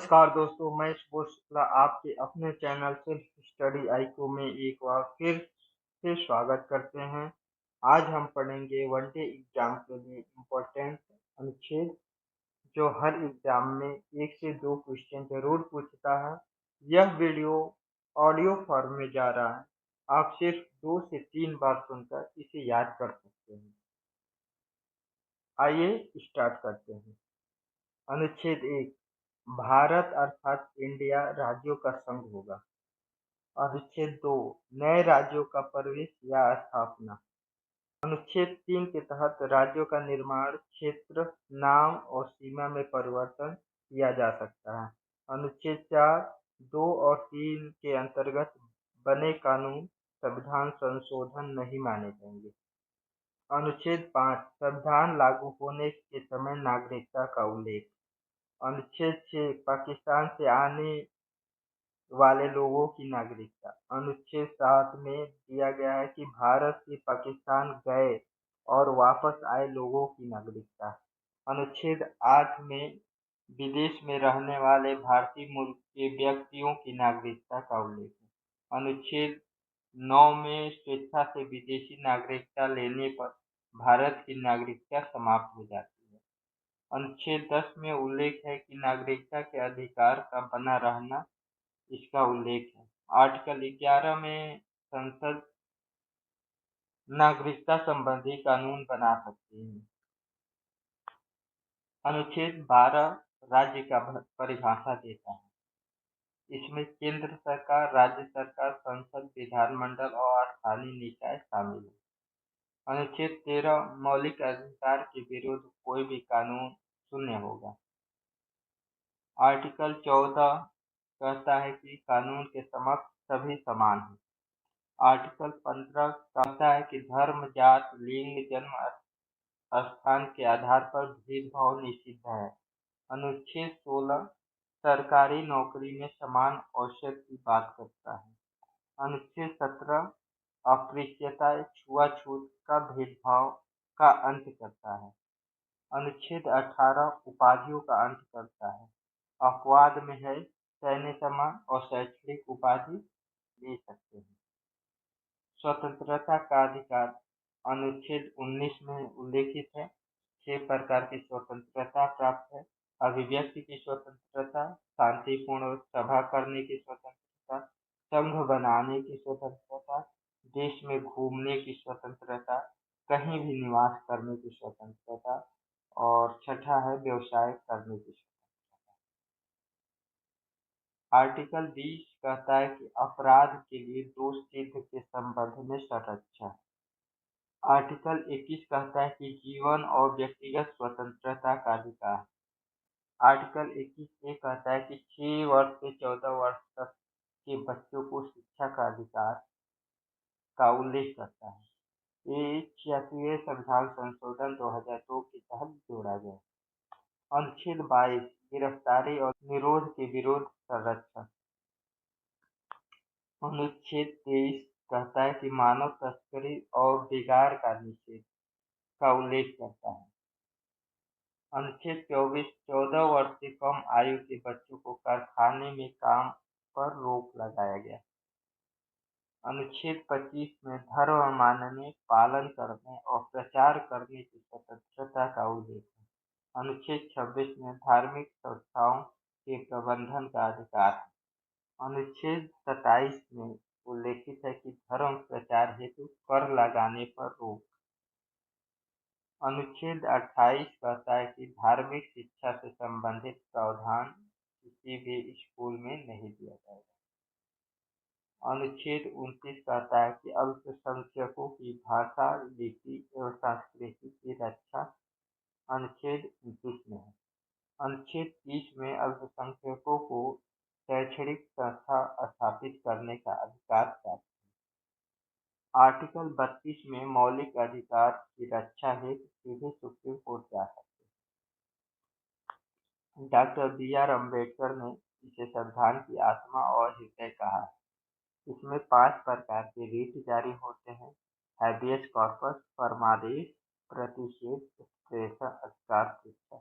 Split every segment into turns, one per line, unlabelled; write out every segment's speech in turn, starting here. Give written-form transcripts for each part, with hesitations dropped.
नमस्कार दोस्तों, मैं सुबोध शुक्ला आपके अपने चैनल सेल्फ स्टडी आईको में एक बार फिर से स्वागत करते हैं। आज हम पढ़ेंगे वनडे एग्जाम के लिए इम्पोर्टेंट अनुच्छेद जो हर एग्जाम में 1 से 2 क्वेश्चन जरूर पूछता है। यह वीडियो ऑडियो फॉर्म में जा रहा है। आप सिर्फ 2 से 3 बार सुनकर इसे याद कर सकते हैं। आइए स्टार्ट करते हैं। अनुच्छेद 1, भारत अर्थात इंडिया राज्यों का संघ होगा। अनुच्छेद 2, नए राज्यों का प्रवेश या स्थापना। अनुच्छेद 3 के तहत राज्यों का निर्माण, क्षेत्र, नाम और सीमा में परिवर्तन किया जा सकता है। अनुच्छेद 4, 2 और 3 के अंतर्गत बने कानून संविधान संशोधन नहीं माने जाएंगे। अनुच्छेद 5, संविधान लागू होने के समय नागरिकता का उल्लेख। अनुच्छेद 6, पाकिस्तान से आने वाले लोगों की नागरिकता। अनुच्छेद 7 में दिया गया है कि भारत से पाकिस्तान गए और वापस आए लोगों की नागरिकता। अनुच्छेद 8 में विदेश में रहने वाले भारतीय मूल के व्यक्तियों की नागरिकता का उल्लेख है। अनुच्छेद 9 में स्वेच्छा से विदेशी नागरिकता लेने पर भारत की नागरिकता समाप्त हो जाती है। अनुच्छेद 10 में उल्लेख है कि नागरिकता के अधिकार का बना रहना, इसका उल्लेख है। आर्टिकल 11 में संसद नागरिकता संबंधी कानून बना सकती है। अनुच्छेद 12 राज्य का परिभाषा देता है। इसमें केंद्र सरकार, राज्य सरकार, संसद, विधानमंडल और स्थानीय निकाय शामिल है। अनुच्छेद 13 मौलिक अधिकार के विरुद्ध कोई भी कानून शून्य होगा। आर्टिकल 14 कहता है कि कानून के समक्ष सभी समान हैं। आर्टिकल 15 कहता है कि धर्म, जात, लिंग, जन्म स्थान के आधार पर भेदभाव निषिद्ध है। अनुच्छेद 16 सरकारी नौकरी में समान अवसर की बात करता है। अनुच्छेद 17 अस्पृश्यता, छुआछूत का भेदभाव का अंत करता है। अनुच्छेद 18 उपाधियों का अंत करता है। अपवाद में है सैन्य सम्मान और शैक्षणिक उपाधि ले सकते हैं। स्वतंत्रता का अधिकार अनुच्छेद 19 में उल्लेखित है। 6 प्रकार की स्वतंत्रता प्राप्त है। अभिव्यक्ति की स्वतंत्रता, शांतिपूर्ण सभा करने की स्वतंत्रता, संघ बनाने की स्वतंत्रता, देश में घूमने की स्वतंत्रता, कहीं भी निवास करने की स्वतंत्रता और छठा है व्यवसाय करने की स्वतंत्रता। आर्टिकल 20 कहता है कि अपराध के लिए दोष सिद्ध के संबंध में संरक्षण। आर्टिकल 21 कहता है कि जीवन और व्यक्तिगत स्वतंत्रता का अधिकार। आर्टिकल 21 कहता है कि 6 वर्ष से 14 वर्ष तक के बच्चों को शिक्षा का अधिकार का उल्लेख करता है। ये 86वें संविधान संशोधन 2002 के तहत जोड़ा गया। अनुच्छेद 22 गिरफ्तारी और निरोध के विरुद्ध संरक्षण। अनुच्छेद 23 कहता है कि मानव तस्करी और बिगाड़ का निषेध का उल्लेख करता है। अनुच्छेद 24 14 वर्ष से कम आयु के बच्चों को कारखाने में काम पर रोक लगाया गया। अनुच्छेद 25 में धर्म मानने, पालन करने और प्रचार करने की स्वतंत्रता का उल्लेख है। अनुच्छेद 26 में धार्मिक संस्थाओं के प्रबंधन का अधिकार है। अनुच्छेद 27 में उल्लेखित है कि धर्म प्रचार हेतु कर लगाने पर रोक। अनुच्छेद 28 कहता है कि धार्मिक शिक्षा से संबंधित प्रावधान किसी भी स्कूल में नहीं दिया जाएगा। अनुच्छेद 29 कहता है कि अल्पसंख्यकों की भाषा, लिपि एवं संस्कृति की रक्षा अनुच्छेद 29 में है। अनुच्छेद 30 में अल्पसंख्यकों को शैक्षणिक संस्था स्थापित करने का अधिकार प्राप्त है। आर्टिकल 32 में मौलिक अधिकार की रक्षा हेतु सीधे सुप्रीम कोर्ट जा सकते हैं। Doctor B R. अम्बेडकर ने इसे संविधान की आत्मा और हृदय कहा है। इसमें 5 प्रकार के रीट जारी होते हैं: हैबियस कॉर्पस, फरमादेश, प्रतिषेध, एक्सप्रेशन, अधिकार परीक्षा।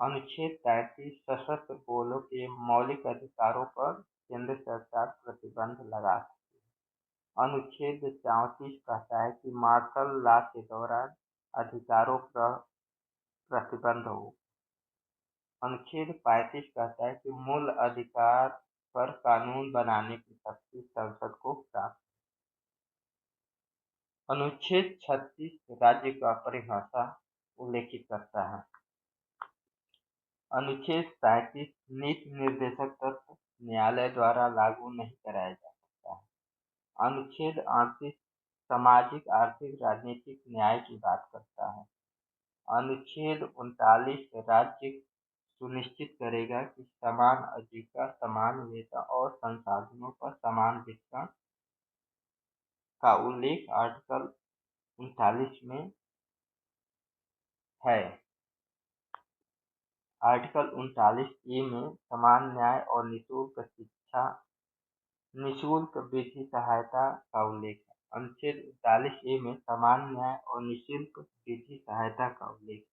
अनुच्छेद 33 सशस्त्र बलों के मौलिक अधिकारों पर केंद्र सरकार प्रतिबंध लगा सकती है। अनुच्छेद 34 कहता है कि मार्शल लॉ के दौरान अधिकारों पर प्रतिबंध हो। अनुच्छेद 35 कहता है कि मूल अधिकार पर कानून बनाने की शक्ति संसद को प्राप्त। अनुच्छेद 36 राज्य का परिभाषा उल्लेखित करता है। अनुच्छेद 37 नीति निर्देशक तत्व न्यायालय द्वारा लागू नहीं कराया जा सकता है। अनुच्छेद 38 सामाजिक आर्थिक राजनीतिक न्याय की बात करता है। अनुच्छेद 39 राज्य सुनिश्चित करेगा कि समान अधिकार समान वेतन और संसाधनों पर समान वितरण का उल्लेख आर्टिकल 39 में है। आर्टिकल 39 में समान न्याय और निःशुल्क शिक्षा निःशुल्क विधि सहायता का उल्लेख है। अनुच्छेद 39 में समान न्याय और निःशुल्क विधि सहायता का उल्लेख है।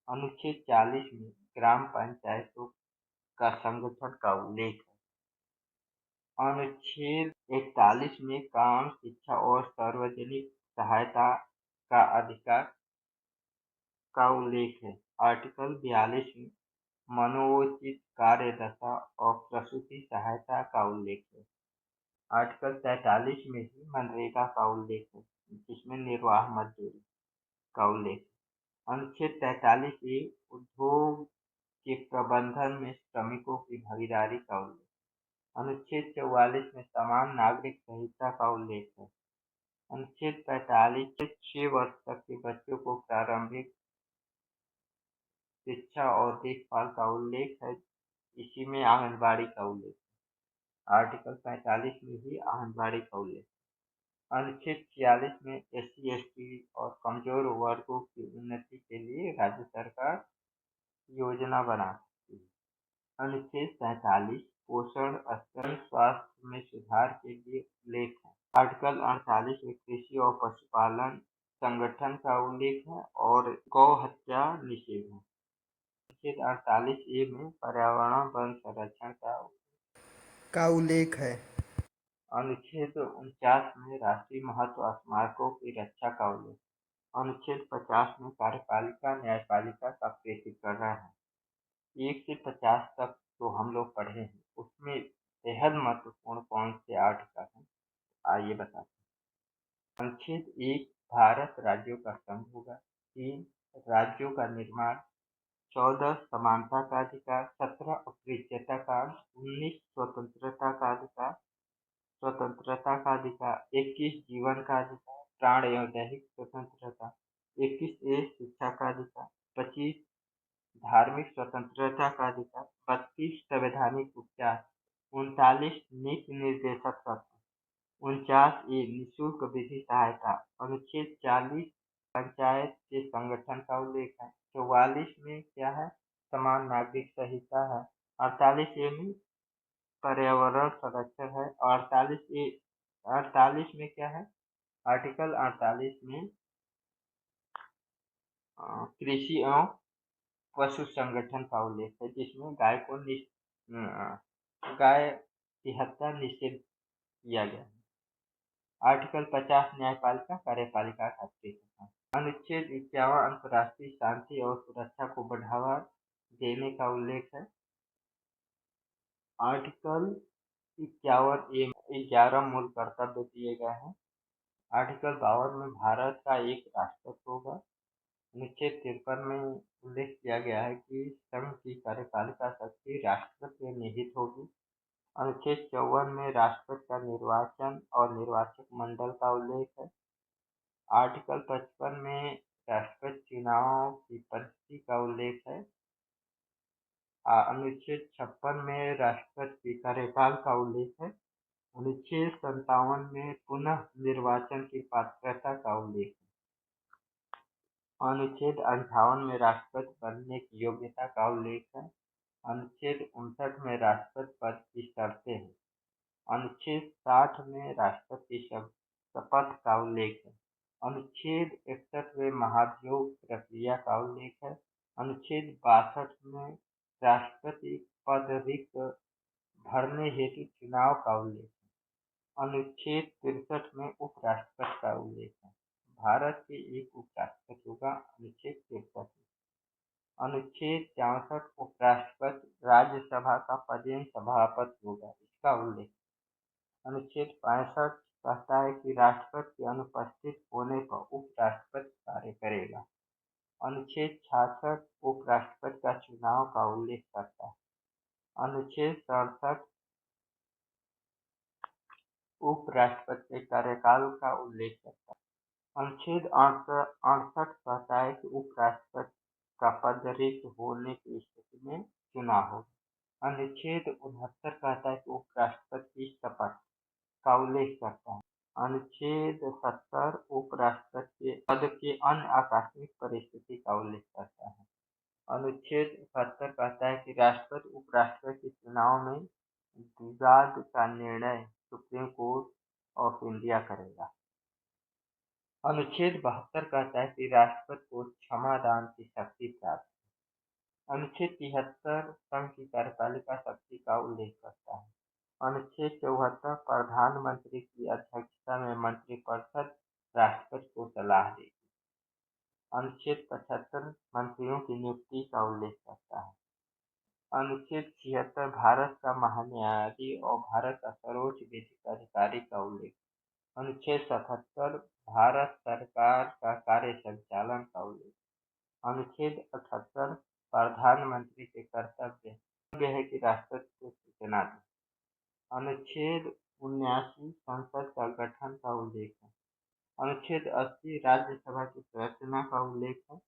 अनुच्छेद 40 में ग्राम पंचायतों का संगठन का उल्लेख है। अनुच्छेद 41 में काम शिक्षा और सार्वजनिक सहायता का अधिकार का उल्लेख है। आर्टिकल 42 में मनोचित कार्य दशा और प्रसूति सहायता का उल्लेख है। आर्टिकल 43 में ही मनरेगा का उल्लेख है, जिसमें निर्वाह मजदूरी का उल्लेख है। अनुच्छेद 43 ए उद्योग के प्रबंधन में श्रमिकों की भागीदारी का उल्लेख। अनुच्छेद 44 में समान नागरिक संहिता का उल्लेख है। अनुच्छेद 45 से 6 वर्ष तक के बच्चों को प्रारंभिक शिक्षा और देखभाल का उल्लेख है। इसी में आंगनबाड़ी का उल्लेख है। आर्टिकल 45 में ही आंगनबाड़ी का उल्लेख है। अनुच्छेद 46 में SC/ST और कमजोर वर्गों की उन्नति के लिए राज्य सरकार योजना बना सकती है। अनुच्छेद 47 पोषण स्तर स्वास्थ्य में सुधार के लिए उल्लेख है। आर्टिकल 48 में कृषि और पशुपालन संगठन का उल्लेख है और गौ हत्या निषेध है। अनुच्छेद 48 ए में पर्यावरण वन संरक्षण का उल्लेख है। अनुच्छेद 49 में राष्ट्रीय महत्व स्मारकों की रक्षा का उल्लेख। अनुच्छेद 50 में कार्यपालिका न्यायपालिका का प्रेषीकरण है। 1 से 50 तक तो हम लोग पढ़े हैं, उसमें बेहद महत्वपूर्ण कौन से आर्टिकल हैं आइए बताते हैं। अनुच्छेद 1 भारत राज्यों का संघ होगा। 3 राज्यों का निर्माण। 14 समानता का अधिकार। 17 अप्रियता का। 19 स्वतंत्रता का अधिकार। 21 जीवन का अधिकार प्राण एवं दैहिक स्वतंत्रता। 21 शिक्षा का अधिकार। 25 धार्मिक स्वतंत्रता का अधिकार। 32 संवैधानिक उपचार। 39 नीति निर्देशक तत्व। 49 निःशुल्क विधि सहायता। अनुच्छेद 40 पंचायत के संगठन का उल्लेख है। 44 में क्या है? समान नागरिक संहिता है। 48 में पर्यावरण संरक्षण है। 48 में क्या है? आर्टिकल 48 में कृषि एवं पशु संगठन का उल्लेख है, जिसमें गाय की हत्या निषेध किया गया है। आर्टिकल 50 न्यायपालिका कार्यपालिका का क्षेत्र। अनुच्छेद 51 अंतर्राष्ट्रीय शांति और सुरक्षा को बढ़ावा देने का उल्लेख है। आर्टिकल 51 ए 11 मूल कर्तव्य दिए गए हैं। आर्टिकल 52 में भारत का एक राष्ट्रपति होगा। अनुच्छेद 53 में उल्लेख किया गया है कि संघ की कार्यपालिका शक्ति राष्ट्रपति में निहित होगी। अनुच्छेद 54 में राष्ट्रपति का निर्वाचन और निर्वाचक मंडल का उल्लेख है। आर्टिकल 55 में राष्ट्रपति चुनाव की पद्धति का उल्लेख है। अनुच्छेद 56 में राष्ट्रपति के कार्यकाल का उल्लेख है। अनुच्छेद 57 में पुनः निर्वाचन की पात्रता का उल्लेख है। अनुच्छेद 58 में राष्ट्रपति बनने की योग्यता का उल्लेख है। अनुच्छेद 59 में राष्ट्रपति पद की शर्तें हैं। अनुच्छेद 60 में राष्ट्रपति की शपथ का उल्लेख है। अनुच्छेद 61 में महाभियोग प्रक्रिया का उल्लेख है। अनुच्छेद 62 में राष्ट्रपति पद रिक्त भरने हेतु चुनाव का उल्लेख है। अनुच्छेद 63 में उपराष्ट्रपति का उल्लेख है। भारत के एक उपराष्ट्रपति होगा। अनुच्छेद 63। अनुच्छेद 64 उपराष्ट्रपति राज्यसभा का पदेन सभापति होगा, इसका उल्लेख। अनुच्छेद 65 कहता है कि राष्ट्रपति के अनुपस्थित होने पर उपराष्ट्रपति कार्य करेगा। अनुच्छेद 66 उपराष्ट्रपति का चुनाव का उल्लेख करता है। अनुच्छेद 67 उपराष्ट्रपति के कार्यकाल का उल्लेख करता है। अनुच्छेद 68 कहता है कि उपराष्ट्रपति का पद रिक्त होने की स्थिति में चुनाव होगा। अनुच्छेद 69 कहता है कि उपराष्ट्रपति की शपथ का उल्लेख करता है। अनुच्छेद 70 उपराष्ट्रपति के पद के अन्य आकस्मिक परिस्थिति का उल्लेख करता है। अनुच्छेद 71 कहता है कि राष्ट्रपति उपराष्ट्रपति के चुनाव में विवाद का निर्णय सुप्रीम कोर्ट ऑफ इंडिया करेगा। अनुच्छेद 72 कहता है कि राष्ट्रपति को क्षमादान की शक्ति प्राप्त है। अनुच्छेद 73 संघ की कार्यपालिका शक्ति का उल्लेख करता है। अनुच्छेद 74 प्रधानमंत्री की अध्यक्षता में मंत्रिपरिषद राष्ट्रपति को सलाह देगी। अनुच्छेद 75 मंत्रियों की नियुक्ति का उल्लेख करता है। अनुच्छेद 76 भारत का महान्यायाधीश और भारत का सर्वोच्च विधिक अधिकारी का उल्लेख। अनुच्छेद 77 भारत सरकार का कार्य संचालन का उल्लेख। अनुच्छेद 78 प्रधानमंत्री के कर्तव्य है कि राष्ट्रपति को सूचना दें। अनुच्छेद 79 संसद का गठन का उल्लेख है। अनुच्छेद 80 राज्यसभा की संरचना का उल्लेख है।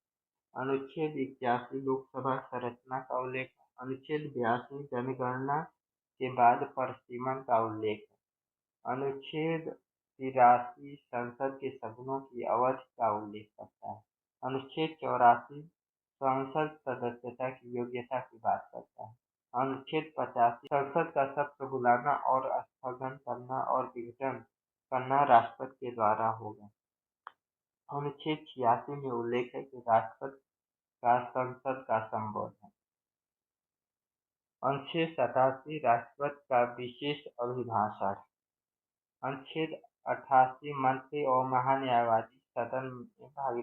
अनुच्छेद 81 लोकसभा संरचना का उल्लेख है। अनुच्छेद 82 जनगणना के बाद परिसीमन का उल्लेख है। अनुच्छेद 83 संसद के सदनों की अवधि का उल्लेख करता है। अनुच्छेद 84 संसद सदस्यता की योग्यता की बात करता है। अनुच्छेद 85 संसद का सत्र बुलाना और स्थगन करना और विघटन करना राष्ट्रपति के द्वारा होगा। अनुच्छेद 86 में उल्लेख है कि राष्ट्रपति का संसद का संबोधन। अनुच्छेद 87 राष्ट्रपति का विशेष अभिभाषण। अनुच्छेद 88 मंत्री और महान्यायवादी सदन में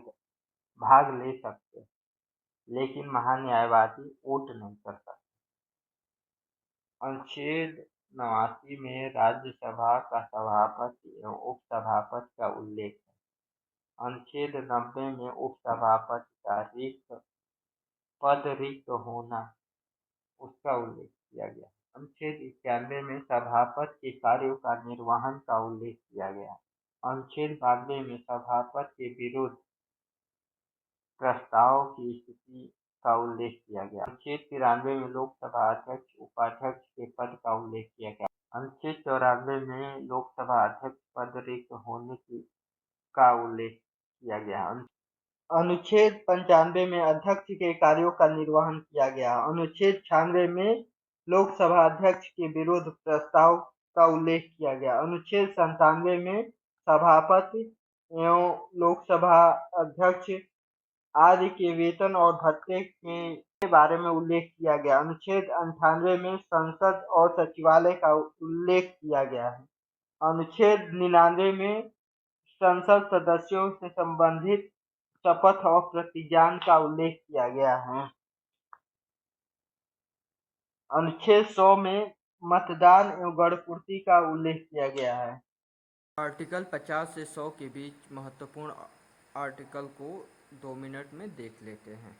भाग ले सकते, लेकिन महान्यायवादी वोट नहीं कर सकते। अनुच्छेद 89 में राज्यसभा का सभापति एवं उपसभापति का उल्लेख है। अनुच्छेद 90 में उपसभापति का पद रिक्त होना उसका उल्लेख किया गया। अनुच्छेद 91 में सभापति के कार्यों का निर्वहन का उल्लेख किया गया। अनुच्छेद 92 में सभापति के विरुद्ध प्रस्ताव की स्थिति का उल्लेख किया गया। अनुच्छेद 93 में लोकसभा अध्यक्ष उपाध्यक्ष के पद का उल्लेख किया गया। अनुच्छेद 94 में लोकसभा अध्यक्ष पद रिक्त होने का उल्लेख किया गया। अनुच्छेद 95 में अध्यक्ष के कार्यों का निर्वहन किया गया। अनुच्छेद 96 में लोकसभा अध्यक्ष के विरुद्ध प्रस्ताव का उल्लेख किया गया। अनुच्छेद 97 में सभापति एवं लोकसभा अध्यक्ष आदि के वेतन और भत्ते के बारे में उल्लेख किया गया। अनुच्छेद 98 में संसद और सचिवालय का उल्लेख किया गया है। अनुच्छेद 99 में संसद सदस्यों से संबंधित शपथ और प्रतिज्ञान का उल्लेख किया गया है। अनुच्छेद 100 में मतदान एवं गणपूर्ति का उल्लेख किया गया है।
आर्टिकल 50 से 100 के बीच महत्वपूर्ण आर्टिकल को 2 मिनट में देख लेते हैं।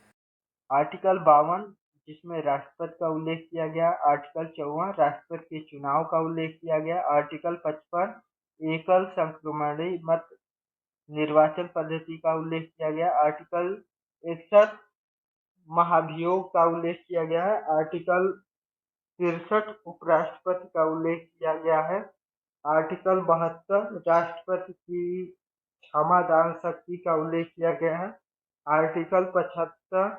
आर्टिकल 52 जिसमें राष्ट्रपति का उल्लेख किया गया। आर्टिकल 54 राष्ट्रपति के चुनाव का उल्लेख किया गया। आर्टिकल 55 एकल संक्रमणीय मत निर्वाचन पद्धति का उल्लेख किया गया। आर्टिकल 61 महाभियोग का उल्लेख किया गया है। आर्टिकल 63 उपराष्ट्रपति का उल्लेख किया गया है। आर्टिकल 72 राष्ट्रपति की क्षमादान शक्ति का उल्लेख किया गया है। आर्टिकल 75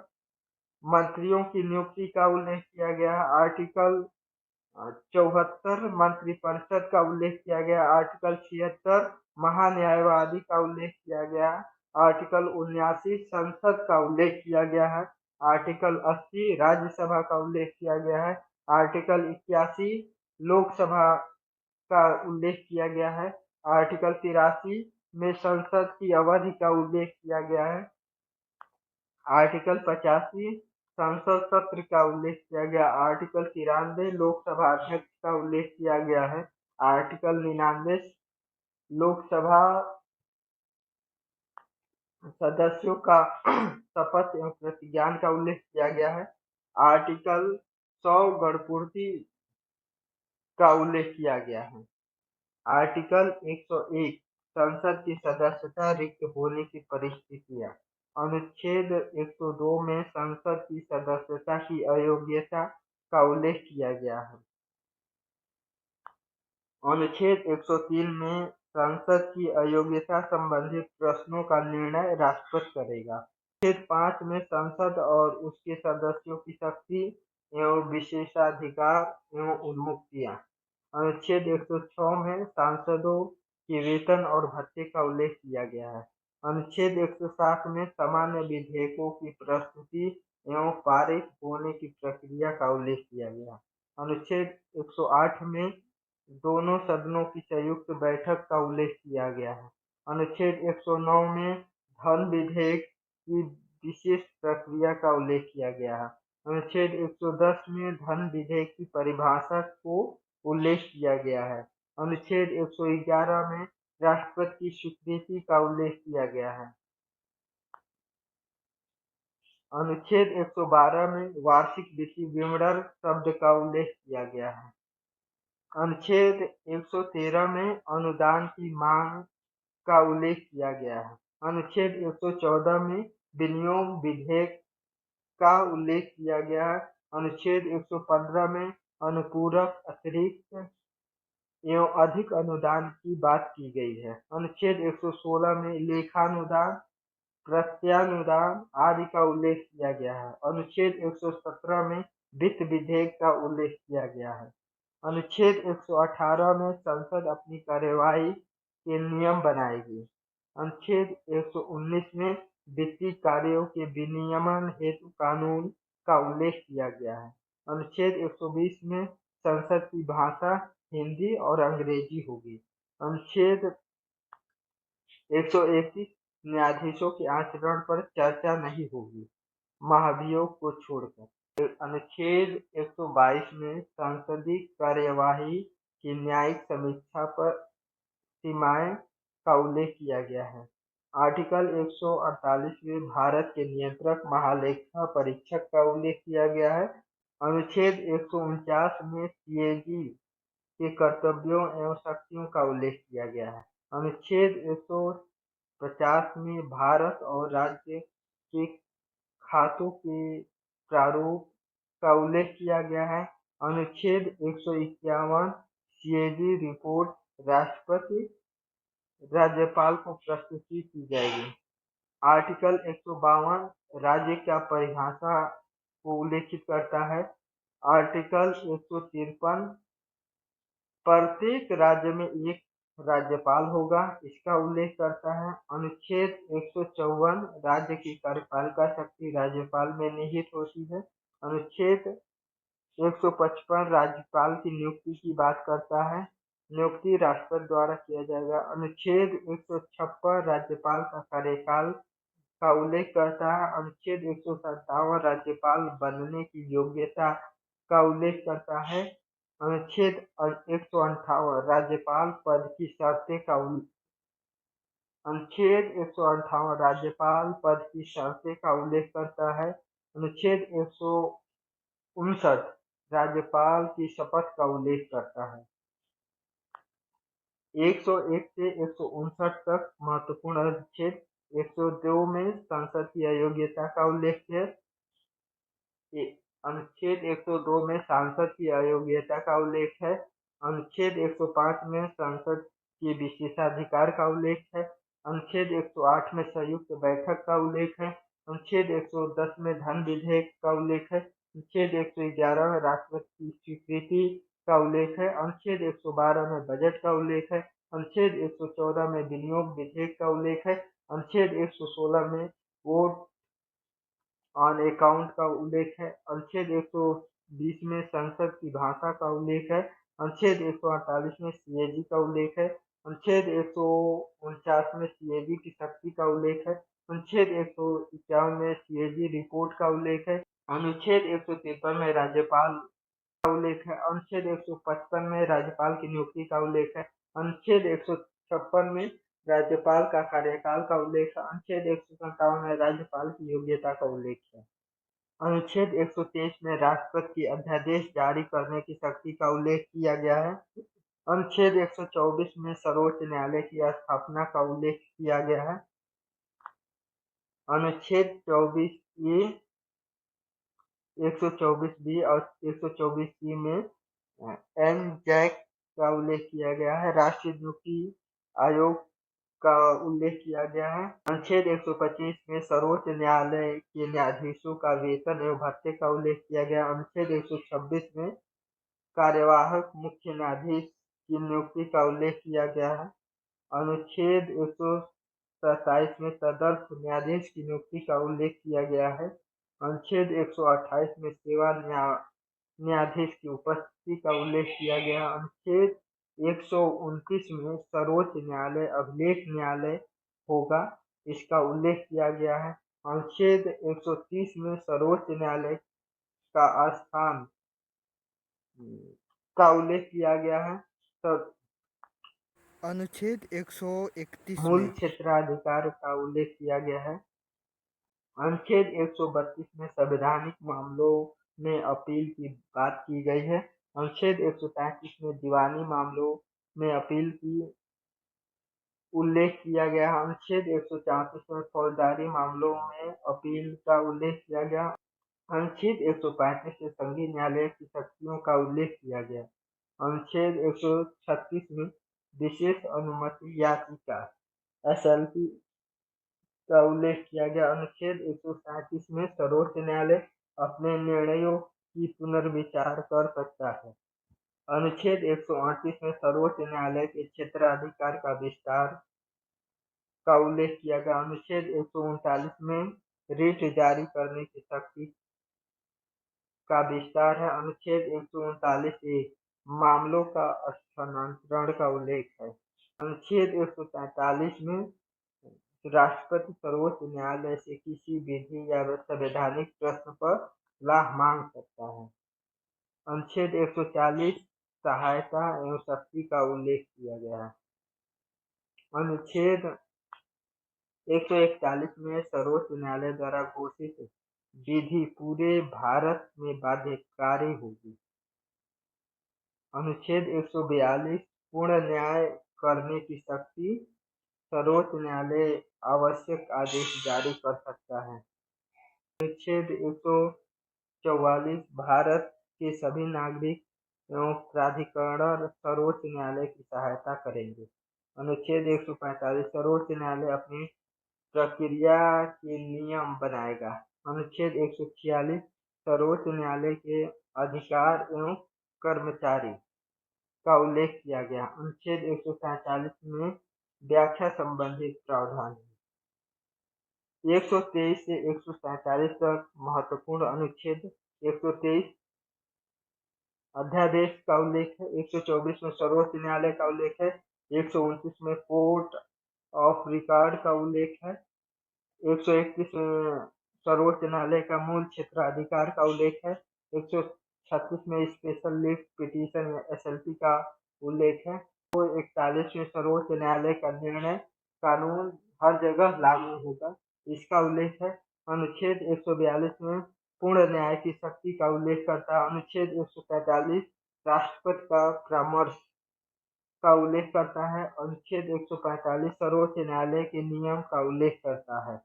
मंत्रियों की नियुक्ति का उल्लेख किया गया है। आर्टिकल 74 मंत्रिपरिषद का उल्लेख किया गया। आर्टिकल 76 महान्यायवादी का उल्लेख किया गया। आर्टिकल 79 संसद का उल्लेख किया गया है। आर्टिकल 80 राज्यसभा का उल्लेख किया गया है। आर्टिकल 81 लोकसभा का उल्लेख किया गया है। आर्टिकल 83 में संसद की अवधि का उल्लेख किया गया है। आर्टिकल 85 संसद सत्र का उल्लेख किया गया। आर्टिकल 93 लोकसभा अध्यक्ष का उल्लेख किया गया है। आर्टिकल 99 लोकसभा सदस्यों का शपथ एवं प्रतिज्ञान का उल्लेख किया गया है। आर्टिकल 100 गणपूर्ति का उल्लेख किया गया है। आर्टिकल 101 संसद की सदस्यता रिक्त होने की परिस्थितियां। अनुच्छेद 102 में संसद की सदस्यता की अयोग्यता का उल्लेख किया गया है। अनुच्छेद 103 में संसद की अयोग्यता संबंधी प्रश्नों का निर्णय राष्ट्रपति करेगा। अनुच्छेद 5 में संसद और उसके सदस्यों की शक्ति एवं विशेषाधिकार एवं उन्मुक्तियां। अनुच्छेद 106 में सांसदों के वेतन और भत्ते का उल्लेख किया गया है। अनुच्छेद 107 में सामान्य विधेयकों की प्रस्तुति एवं पारित होने की प्रक्रिया का उल्लेख किया गया है। अनुच्छेद 108 में दोनों सदनों की संयुक्त बैठक का उल्लेख किया गया है। अनुच्छेद 109 में धन विधेयक की विशेष प्रक्रिया का उल्लेख किया गया है। अनुच्छेद 110 में धन विधेयक की परिभाषा को उल्लेख किया गया है। अनुच्छेद 111 में राष्ट्रपति की स्वीकृति का उल्लेख किया गया है। अनुच्छेद 112 में वार्षिक वित्तीय विवरण शब्द का उल्लेख किया गया है। अनुच्छेद 113 में अनुदान की मांग का उल्लेख किया गया है। अनुच्छेद 114 में विनियोग विधेयक का उल्लेख किया गया है। अनुच्छेद 115 में अनुपूरक अतिरिक्त एवं अधिक अनुदान की बात की गई है। अनुच्छेद 116 में लेखानुदान, प्रत्यानुदान आदि का उल्लेख किया गया है। अनुच्छेद 117 में वित्त विधेयक का उल्लेख किया गया है। अनुच्छेद 118 में संसद अपनी कार्यवाही के नियम बनाएगी। अनुच्छेद 119 में वित्तीय कार्यों के विनियमन हेतु कानून का उल्लेख किया गया है। अनुच्छेद 120 में संसद की भाषा हिंदी और अंग्रेजी होगी। अनुच्छेद 131 न्यायाधीशों के आचरण पर चर्चा नहीं होगी, महाभियोग को छोड़कर। अनुच्छेद 122 में संसदीय कार्यवाही की न्यायिक समीक्षा पर सीमाएं का उल्लेख किया गया है। आर्टिकल 148 में भारत के नियंत्रक महालेखा परीक्षक का उल्लेख किया गया है। अनुच्छेद 149 में सीएजी के कर्तव्यों एवं शक्तियों का उल्लेख किया गया है। अनुच्छेद 150 में भारत और राज्य के खातों के प्रारूप का उल्लेख किया गया है। अनुच्छेद 151 सीएजी रिपोर्ट राष्ट्रपति राज्यपाल को प्रस्तुति की जाएगी। आर्टिकल 152 राज्य का परिभाषा को उल्लेखित करता है। आर्टिकल 153 प्रत्येक राज्य में एक राज्यपाल होगा, इसका उल्लेख करता है। अनुच्छेद 154 राज्य की कार्यपालिका शक्ति राज्यपाल में निहित होती है। अनुच्छेद 155 राज्यपाल की नियुक्ति की बात करता है। नियुक्ति राष्ट्रपति द्वारा किया जाएगा। अनुच्छेद 156 राज्यपाल का कार्यकाल का उल्लेख करता है। अनुच्छेद 157 राज्यपाल बनने की योग्यता का उल्लेख करता है। अनुच्छेद 158 राज्यपाल पद की शर्तें का अनुच्छेद 158 राज्यपाल पद की शर्तें का उल्लेख करता है। अनुच्छेद 159 राज्यपाल की शपथ का उल्लेख करता है। 101 से 159 तक महत्वपूर्ण अनुच्छेद। 102 में संसद की अयोग्यता का उल्लेख है। अनुच्छेद 102 में सांसद की अयोग्यता का उल्लेख है। अनुच्छेद 105 में संसद के विशेषाधिकार का उल्लेख है। अनुच्छेद 108 में संयुक्त बैठक का उल्लेख है। अनुच्छेद 110 में धन विधेयक का उल्लेख है। अनुच्छेद 111 में राष्ट्रपति की स्वीकृति का उल्लेख है। अनुच्छेद 112 में बजट का उल्लेख है। अनुच्छेद 114 में विनियोग विधेयक का उल्लेख है। अनुच्छेद 116 में वोट ऑन अकाउंट का उल्लेख है। अनुच्छेद 120 में संसद की भाषा का उल्लेख है। अनुच्छेद 148 में सीएजी का उल्लेख है। अनुच्छेद 149 में सीएजी की शक्ति का उल्लेख है। अनुच्छेद 151 में सीएजी रिपोर्ट का उल्लेख है। अनुच्छेद 153 में राज्यपाल का उल्लेख है। अनुच्छेद 155 में राज्यपाल की नियुक्ति का उल्लेख है। अनुच्छेद 156 में राज्यपाल का कार्यकाल का उल्लेख है। अनुच्छेद 157 में राज्यपाल की योग्यता का उल्लेख है। अनुच्छेद 123 में राष्ट्रपति की अध्यादेश जारी करने की शक्ति का उल्लेख किया गया है। अनुच्छेद 124 में सर्वोच्च न्यायालय की स्थापना का उल्लेख किया गया है। अनुच्छेद 24 ए, 124 बी और 124 सी में एनजैक का उल्लेख किया गया है। राष्ट्रीय नियुक्ति आयोग का उल्लेख किया गया है। अनुच्छेद 125 में सर्वोच्च न्यायालय के न्यायाधीशों का वेतन एवं भत्ते का उल्लेख किया गया। अनुच्छेद 126 में कार्यवाहक मुख्य न्यायाधीश की नियुक्ति का उल्लेख किया गया है। अनुच्छेद 127 में तदर्थ न्यायाधीश की नियुक्ति का उल्लेख किया गया है। अनुच्छेद 128 में सेवा न्यायाधीश की उपस्थिति का उल्लेख किया गया। अनुच्छेद 129 में सर्वोच्च न्यायालय अभिलेख न्यायालय होगा, इसका उल्लेख किया गया है। अनुच्छेद 130 में सर्वोच्च न्यायालय का स्थान का उल्लेख किया गया है। तो
अनुच्छेद 131
मूल
में
क्षेत्राधिकार का उल्लेख किया गया है। अनुच्छेद 132 में संवैधानिक मामलों में अपील की बात की गई है। अनुच्छेद 133 में दीवानी मामलों में अपील की उल्लेख किया गया है। अनुच्छेद 134 में फौजदारी मामलों में अपील का उल्लेख किया गया। अनुच्छेद 135 में संघीय न्यायालय की शक्तियों का उल्लेख किया गया। अनुच्छेद 136 में विशेष अनुमति याचिका एसएलपी का उल्लेख किया गया। अनुच्छेद 137 में सर्वोच्च न्यायालय अपने निर्णयों की पुनर्विचार कर सकता है। अनुच्छेद 138 में सर्वोच्च न्यायालय के क्षेत्राधिकार का विस्तार का उल्लेख किया गया। अनुच्छेद 139 में रिट जारी करने की शक्ति का विस्तार है। अनुच्छेद 139 ए मामलों का स्थानांतरण का उल्लेख है। अनुच्छेद 143 में राष्ट्रपति सर्वोच्च न्यायालय से किसी विधि या संवैधानिक प्रश्न पर सलाह मांग सकता है। अनुच्छेद 140 सहायता एवं शक्ति का उल्लेख किया गया है। अनुच्छेद 141 में सर्वोच्च न्यायालय द्वारा घोषित विधि पूरे भारत में बाध्यकारी होगी। अनुच्छेद 142 पूर्ण न्याय करने की शक्ति सर्वोच्च न्यायालय आवश्यक आदेश जारी कर सकता है। अनुच्छेद 144 भारत के सभी नागरिक एवं प्राधिकरण सर्वोच्च न्यायालय की सहायता करेंगे। अनुच्छेद 145 सर्वोच्च न्यायालय अपनी प्रक्रिया के नियम बनाएगा। अनुच्छेद 146 सर्वोच्च न्यायालय के अधिकार एवं कर्मचारी का उल्लेख किया गया। अनुच्छेद 147 में व्याख्या संबंधी प्रावधान है। 123 से 147 तक महत्वपूर्ण अनुच्छेद। 123 अध्यादेश का उल्लेख है। 124 में सर्वोच्च न्यायालय का उल्लेख है। 129 में कोर्ट ऑफ रिकॉर्ड का उल्लेख है। 131 में सर्वोच्च न्यायालय का मूल क्षेत्राधिकार का उल्लेख है। 136 में स्पेशल लीव पिटीशन या एसएलपी का उल्लेख है। 141 में सर्वोच्च न्यायालय का निर्णय कानून हर जगह लागू होगा, इसका उल्लेख है। अनुच्छेद 142 में पूर्ण न्याय की शक्ति का उल्लेख करता है। अनुच्छेद 145 राष्ट्रपति का परामर्श का उल्लेख करता है। अनुच्छेद 145 सर्वोच्च न्यायालय के नियम का उल्लेख करता है।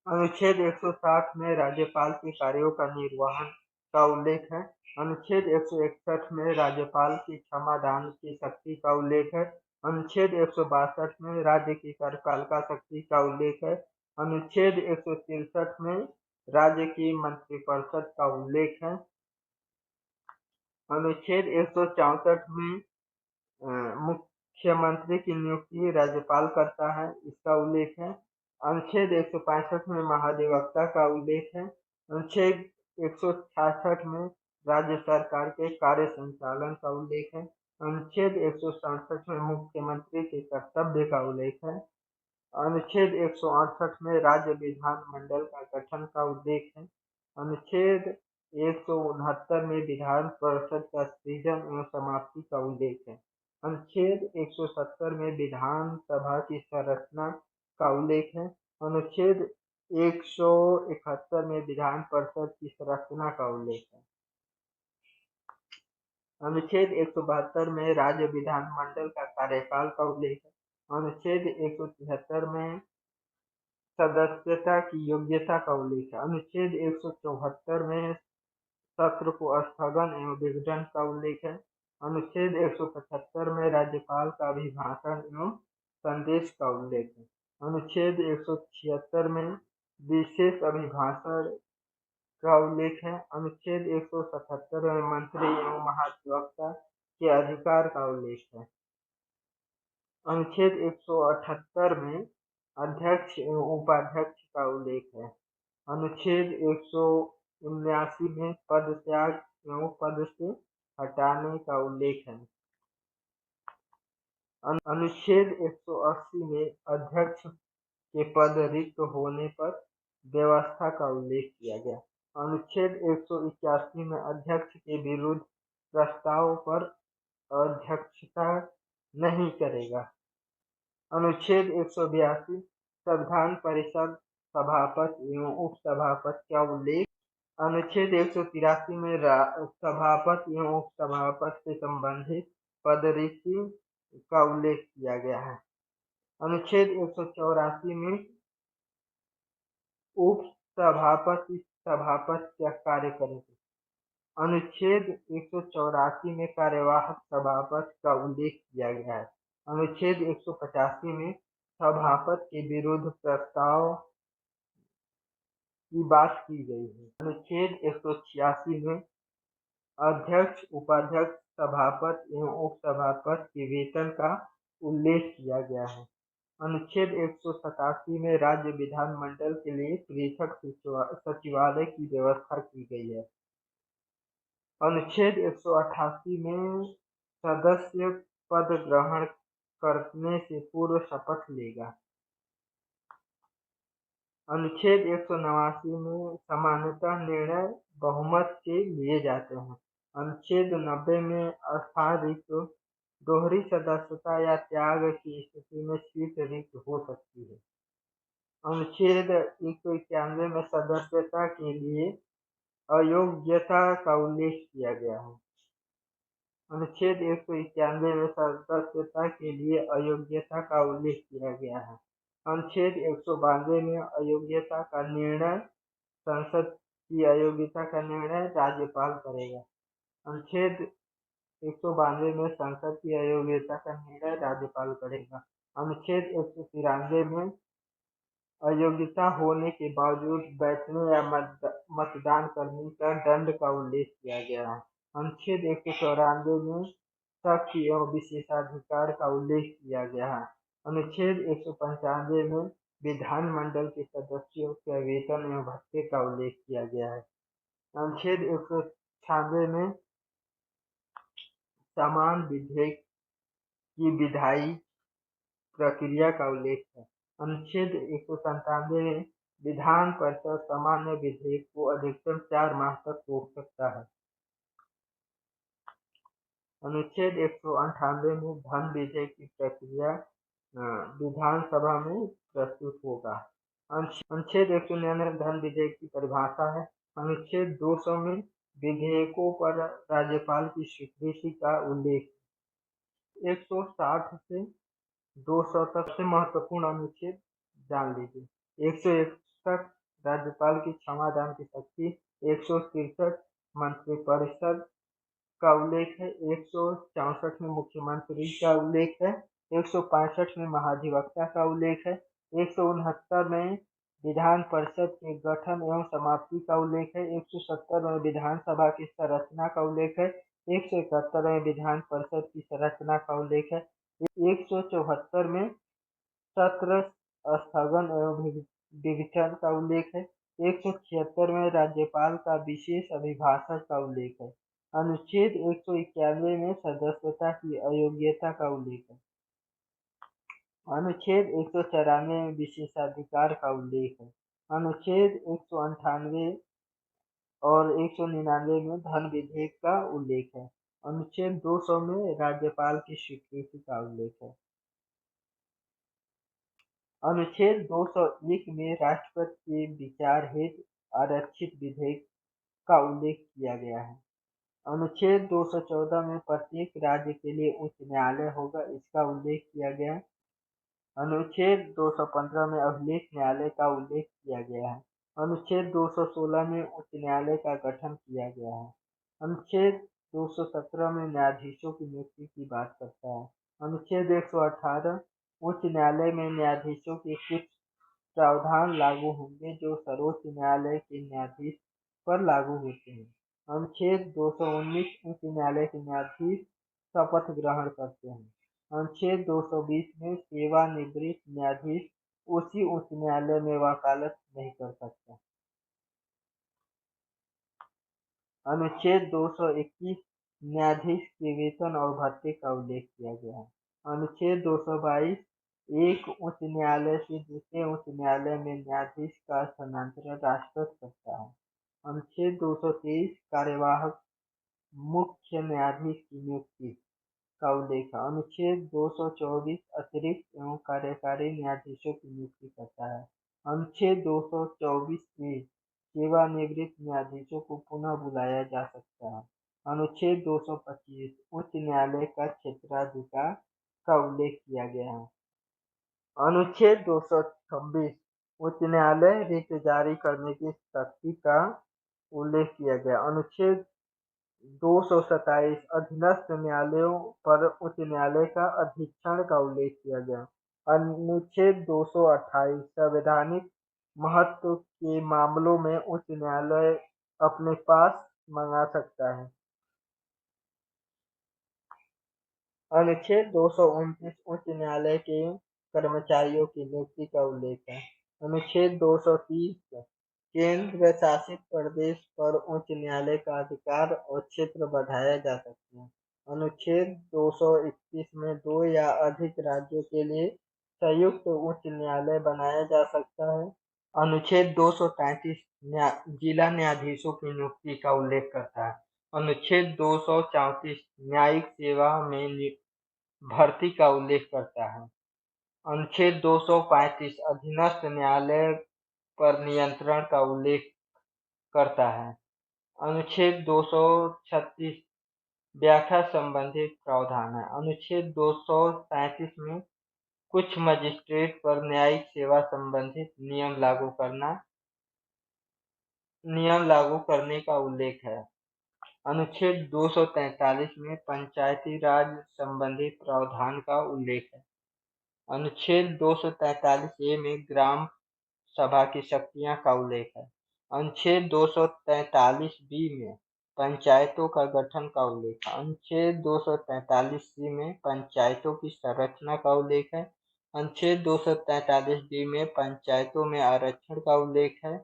अनुच्छेद 160 में राज्यपाल के कार्यों का निर्वहन का उल्लेख है। अनुच्छेद 161 में राज्यपाल की क्षमादान की शक्ति का उल्लेख है। अनुच्छेद 162 में राज्य की कार्यपालिका शक्ति का उल्लेख है। अनुच्छेद 163 में राज्य की मंत्रिपरिषद का उल्लेख है। अनुच्छेद 164 में मुख्यमंत्री की नियुक्ति राज्यपाल करता है, इसका उल्लेख है। अनुच्छेद 165 में महाधिवक्ता का उल्लेख है। अनुच्छेद 166 में राज्य सरकार के कार्य संचालन का उल्लेख है। अनुच्छेद 167 में मुख्यमंत्री के कर्तव्य का उल्लेख है। अनुच्छेद 168 में राज्य विधानमंडल का गठन का उल्लेख है। अनुच्छेद 169 में विधान परिषद का सृजन एवं समाप्ति का उल्लेख है। अनुच्छेद 170 में विधानसभा की संरचना का उल्लेख है। अनुच्छेद 171 में विधान परिषद की संरचना का उल्लेख है। अनुच्छेद 172 में राज्य विधानमंडल का कार्यकाल का उल्लेख है। अनुच्छेद 173 में सदस्यता की योग्यता का उल्लेख है। अनुच्छेद 174 में सत्र को स्थगन एवं विघटन का उल्लेख है। अनुच्छेद 175 में राज्यपाल का अभिभाषण एवं संदेश का उल्लेख है। अनुच्छेद 176 में विशेष अभिभाषण का उल्लेख है। अनुच्छेद 177 में मंत्री एवं महाधिवक्ता के अधिकार का उल्लेख है। अनुच्छेद 178 में अध्यक्ष एवं उपाध्यक्ष का उल्लेख है। अनुच्छेद 179 में पद त्याग एवं पद से हटाने का उल्लेख है। अनुच्छेद 180 में अध्यक्ष के पद रिक्त होने पर व्यवस्था का उल्लेख किया गया। अनुच्छेद 181 में अध्यक्ष के विरुद्ध प्रस्ताव पर अध्यक्षता नहीं करेगा। अनुच्छेद 182 संविधान परिषद सभापति एवं उपसभापति का उल्लेख। अनुच्छेद 183 में सभापति एवं उपसभापति से संबंधित पदरीति का उल्लेख किया गया है। अनुच्छेद 184 में उपसभापति सभापति क्या कार्य करेंगे। अनुच्छेद 184 में कार्यवाहक सभापति का उल्लेख किया गया है। अनुच्छेद 185 में सभापति के विरुद्ध प्रस्ताव की बात की गई है। अनुच्छेद 186 में अध्यक्ष, उपाध्यक्ष, सभापति एवं उपसभापति के वेतन का उल्लेख किया गया है। अनुच्छेद 187 में राज्य विधानमंडल के लिए पृथक सचिवालय की व्यवस्था की गई है। अनुच्छेद 188 में सदस्य पद ग्रहण करने से पूर्व शपथ लेगा। अनुच्छेद 189 में सामान्यतः निर्णय बहुमत से लिए जाते हैं। अनुच्छेद 90 में अस्थायी रिक्त, दोहरी सदस्यता या त्याग की स्थिति में सीट रिक्त हो सकती है। अनुच्छेद 191 में सदस्यता के लिए अयोग्यता का उल्लेख किया गया है। अनुच्छेद 191 में सदस्यता के लिए अयोग्यता का उल्लेख किया गया है। अनुच्छेद 192 में अयोग्यता का निर्णय संसद की अयोग्यता का निर्णय राज्यपाल करेगा। अनुच्छेद 192 में संसद की अयोग्यता का निर्णय राज्यपाल करेगा। अनुच्छेद 193 में अयोग्यता होने के बावजूद बैठने या मतदान करने का दंड का उल्लेख किया गया है। अनुच्छेद 194 में शक्ति एवं विशेषाधिकार का उल्लेख किया गया है। अनुच्छेद 195 में विधानमंडल के सदस्यों के वेतन एवं भत्ते का उल्लेख किया गया है। अनुच्छेद 196 में समान विधेयक की विधायी प्रक्रिया का उल्लेख है। अनुच्छेद 197 में विधान परिषद सामान्य विधेयक को अधिकतम 4 माह तक रोक सकता है। अनुच्छेद 198 में धन विधेय की प्रक्रिया विधानसभा में प्रस्तुत होगा। अनुच्छेद 199 धन विधेयक की परिभाषा है। अनुच्छेद 200 में विधेयकों पर राज्यपाल की स्वीकृति का उल्लेख। 160 से 200 तक से महत्वपूर्ण अनुच्छेद जान लीजिए। 161 राज्यपाल की क्षमादान की शक्ति। 163 मंत्रिपरिषद का उल्लेख है। 164 में मुख्यमंत्री का उल्लेख है। 165 में महाधिवक्ता का उल्लेख है। 169 में विधान परिषद के गठन एवं समाप्ति का उल्लेख है। 170 में विधानसभा की संरचना का उल्लेख है। 171 में विधान परिषद की संरचना का उल्लेख है। 174 में सत्र स्थगन एवं विघटन का उल्लेख है। 176 में राज्यपाल का विशेष अभिभाषण का उल्लेख है। अनुच्छेद 191 में सदस्यता की अयोग्यता का उल्लेख है। अनुच्छेद 194 में विशेषाधिकार का उल्लेख है। अनुच्छेद 198 और 199 में धन विधेयक का उल्लेख है। अनुच्छेद 200 में राज्यपाल की स्वीकृति का उल्लेख है। अनुच्छेद 201 में राष्ट्रपति के विचार हेतु आरक्षित विधेयक का उल्लेख किया गया है। अनुच्छेद 214 में प्रत्येक राज्य के लिए उच्च न्यायालय होगा, इसका उल्लेख किया गया है। अनुच्छेद 215 में अभिलेख न्यायालय का उल्लेख किया गया है। अनुच्छेद 216 में उच्च न्यायालय का गठन किया गया है। अनुच्छेद 217 में न्यायाधीशों की नियुक्ति की बात करता है। अनुच्छेद 118 उच्च न्यायालय में न्यायाधीशों के कुछ प्रावधान लागू होंगे जो सर्वोच्च न्यायालय के न्यायाधीश पर लागू होते हैं। अनुच्छेद 219 उच्च न्यायालय के न्यायाधीश शपथ ग्रहण करते हैं। अनुच्छेद 220 में सेवानिवृत्त न्यायाधीश उसी उच्च न्यायालय में वकालत नहीं कर सकता। अनुच्छेद 221 न्यायाधीश के वेतन और भत्ते का उल्लेख किया गया है। अनुच्छेद 222 एक उच्च न्यायालय से दूसरे उच्च न्यायालय में न्यायाधीश का स्थानांतरण राष्ट्रपति करता है। अनुच्छेद 223 कार्यवाहक मुख्य न्यायाधीश की नियुक्ति का उल्लेख है। अनुच्छेद 224 अतिरिक्त एवं कार्यकारी न्यायाधीशों की नियुक्ति करता है। अनुच्छेद 224 ए सेवानिवृत्त न्यायाधीशों को पुनः बुलाया जा सकता है। अनुच्छेद 225 उच्च न्यायालय का क्षेत्राधिकार का उल्लेख किया गया है। अनुच्छेद 226 उच्च न्यायालय रिट जारी करने की शक्ति का उल्लेख किया गया। अनुच्छेद 227 अधीनस्थ न्यायालयों पर उच्च न्यायालय का अधीक्षण का उल्लेख किया गया। अनुच्छेद 228 संवैधानिक महत्व के मामलों में उच्च न्यायालय अपने पास मंगा सकता है। अनुच्छेद 229 उच्च न्यायालय के कर्मचारियों की नियुक्ति का उल्लेख है। अनुच्छेद 230 केंद्र शासित प्रदेश पर उच्च न्यायालय का अधिकार और क्षेत्र बढ़ाया जा सकता है। अनुच्छेद 231 में 2 या अधिक राज्यों के लिए संयुक्त उच्च न्यायालय बनाया जा सकता है। अनुच्छेद 233 जिला न्यायाधीशों की नियुक्ति का उल्लेख करता है। अनुच्छेद 234 न्यायिक सेवा में भर्ती का उल्लेख करता है। अनुच्छेद 235 अधीनस्थ न्यायालय पर नियंत्रण का उल्लेख करता है। अनुच्छेद 236 व्याख्या संबंधी प्रावधान है। अनुच्छेद 237 में कुछ मजिस्ट्रेट पर न्यायिक सेवा संबंधित नियम लागू करने का उल्लेख है। अनुच्छेद 243 में पंचायती राज संबंधी प्रावधान का उल्लेख है। अनुच्छेद 243 ए में ग्राम सभा की शक्तियां का उल्लेख है। अनुच्छेद 243 बी में पंचायतों का गठन का उल्लेख है। अनुच्छेद 243 सी में पंचायतों की संरचना का उल्लेख है। अनुच्छेद 243 डी में पंचायतों में आरक्षण का उल्लेख है।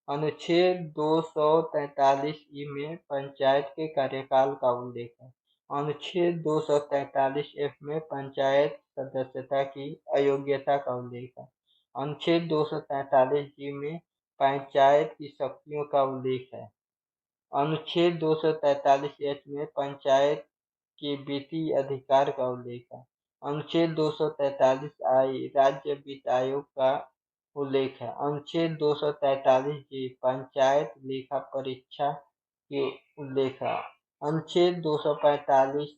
अनुच्छेद 243 ई में पंचायत के कार्यकाल का उल्लेख है। अनुच्छेद 243 एफ में पंचायत सदस्यता की अयोग्यता का उल्लेख है। अनुच्छेद 243 जी में पंचायत की शक्तियों का उल्लेख है। अनुच्छेद 243 एच में पंचायत के वित्तीय अधिकार का उल्लेख है। अनुच्छेद 243 आई राज्य वित्त आयोग का उल्लेख है। अनुच्छेद 243 जी पंचायत लेखा परीक्षा के उल्लेख है। अनुच्छेद 245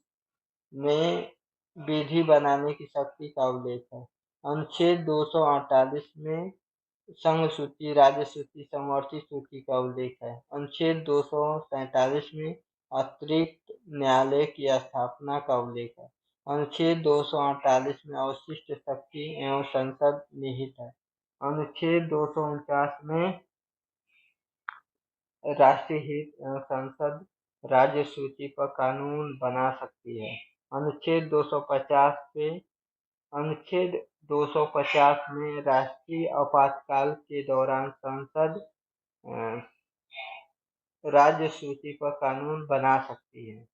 में विधि बनाने की शक्ति का उल्लेख है। अनुच्छेद 248 में संघ सूची, राज्य सूची, समवर्ती सूची का उल्लेख है। अनुच्छेद 247 में अतिरिक्त न्यायालय की स्थापना का उल्लेख है। अनुच्छेद 248 में अवशिष्ट शक्ति एवं संसद निहित है। अनुच्छेद 249 में राष्ट्रीय हित एवं संसद राज्य सूची पर कानून बना सकती है। अनुच्छेद 250 से अनुच्छेद 250 में राष्ट्रीय आपातकाल के दौरान संसद राज्य सूची पर कानून बना सकती है।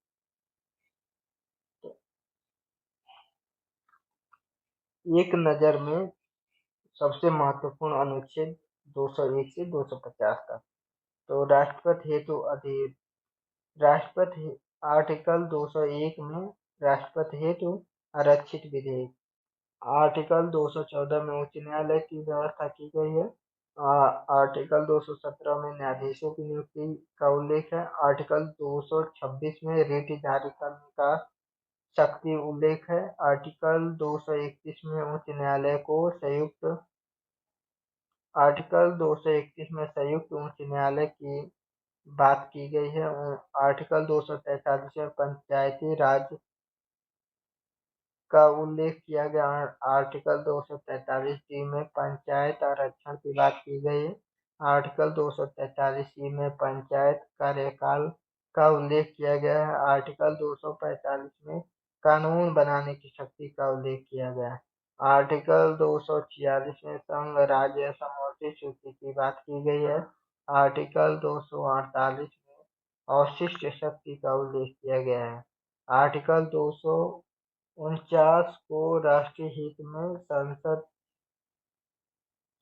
एक नज़र में सबसे महत्वपूर्ण अनुच्छेद 201 से 250 तक। तो राष्ट्रपति हेतु अधिकार। राष्ट्रपति आर्टिकल 201 में राष्ट्रपति हेतु आरक्षित विधेयक। आर्टिकल 214 में उच्च न्यायालय की व्यवस्था की गई है। आर्टिकल 217 में न्यायाधीशों की नियुक्ति का उल्लेख है। आर्टिकल 226 में रिट जारी करने का शक्ति उल्लेख है। आर्टिकल 231 में उच्च न्यायालय को संयुक्त आर्टिकल 231 में संयुक्त उच्च न्यायालय की बात की गई है। आर्टिकल 243 में पंचायती राज का उल्लेख किया गया। आर्टिकल 243 में पंचायत आरक्षण की बात की गई है। आर्टिकल 243 में पंचायत कार्यकाल का उल्लेख किया गया है। आर्टिकल 245 में कानून बनाने की शक्ति का उल्लेख किया गया है। आर्टिकल 246 में संघ राज्य समवर्ती सूची की बात की गई है। आर्टिकल 248 में अवशिष्ट शक्ति का उल्लेख किया गया है। आर्टिकल 249 को राष्ट्रीय हित में संसद